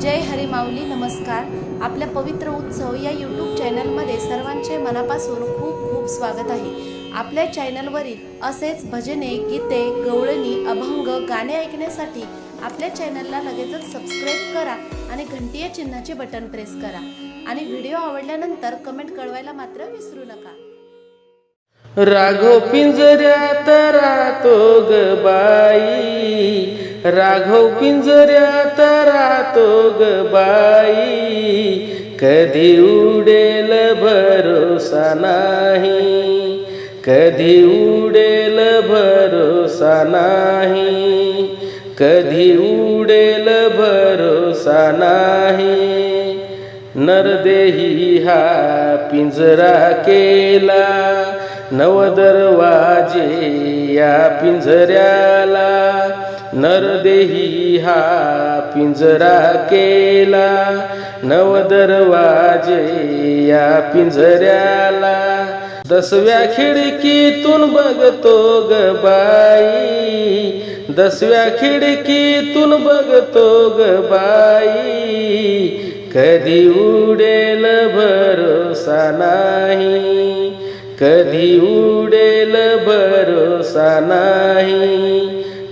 जय हरी माऊली. नमस्कार. आपल्या पवित्र उत्सव या यूट्यूब चॅनलमध्ये सर्वांचे मनापासून खूप खूप स्वागत आहे. आपल्या चॅनलवरील असेच भजने, गीते, गवळणी, अभंग गाणे ऐकण्यासाठी आपल्या चॅनलला लगेचच सबस्क्राईब करा आणि घंटीय चिन्हाचे बटन प्रेस करा आणि व्हिडिओ आवडल्यानंतर कमेंट कळवायला मात्र विसरू नका. राघव पिंजऱ्यात राहतो ग बाई, राघव पिंजऱ्यात राहतो ग बाई, कधी उडेल भरोसा नाही, कधी उडेल भरोसा नाही, कधी उडेल भरोसा नाही. नरदेही हा पिंजरा केला, नव दरवाजे या पिंजऱ्याला, नरदेही हा पिंजरा केला, नव दरवाजे या पिंजऱ्याला. 10व्या खिडकीतून बघतो ग बाई, 10व्या खिडकीतून बघतो ग बाई, कधी उडेल भरोसा नाही, कधी उडेल भरोसा नाही,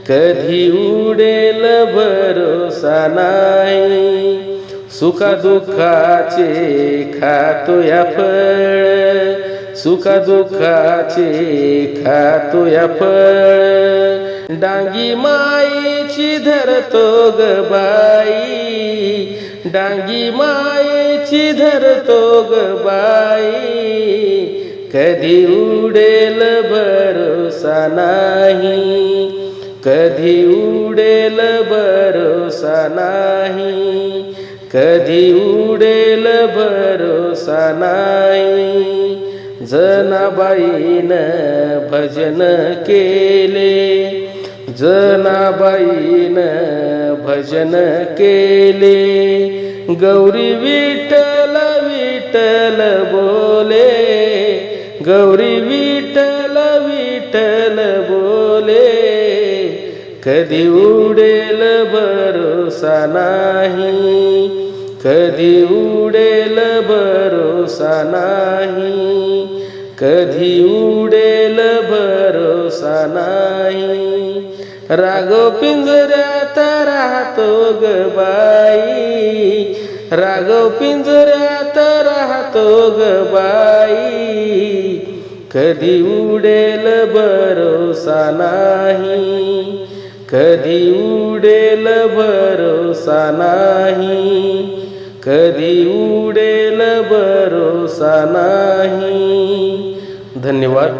कधी उडेल भरोसा नाही. सुखदुःखाचे खातो या फळ, सुखदुःखाचे खातो या फळ, डांगी मायेची धरतो ग बाई, डांगी मायेची धरतो ग बाई, कधी उडेल भरोसा नाही, कधी उडेल भरोसा नाही, कधी उडेल भरोसा नाही. जनाबाईन भजन केले, जनाबाईन भजन केले, गौरी विठ्ठल विठ्ठल बोले, गौरी विठ्ठल विठ्ठल बोले, कधी उडेल भरोसा नाही, कधी उडेल भरोसा नाही, कधी उडेल भरोसा नाही. राघव पिंजऱ्यात राहतो ग बाई, राघव पिंजऱ्यात राहतो ग बाई, कधी उडेल भरोसा नाही, कधी उडेल भरोसा नाही, कधी उडेल भरोसा नाही. धन्यवाद.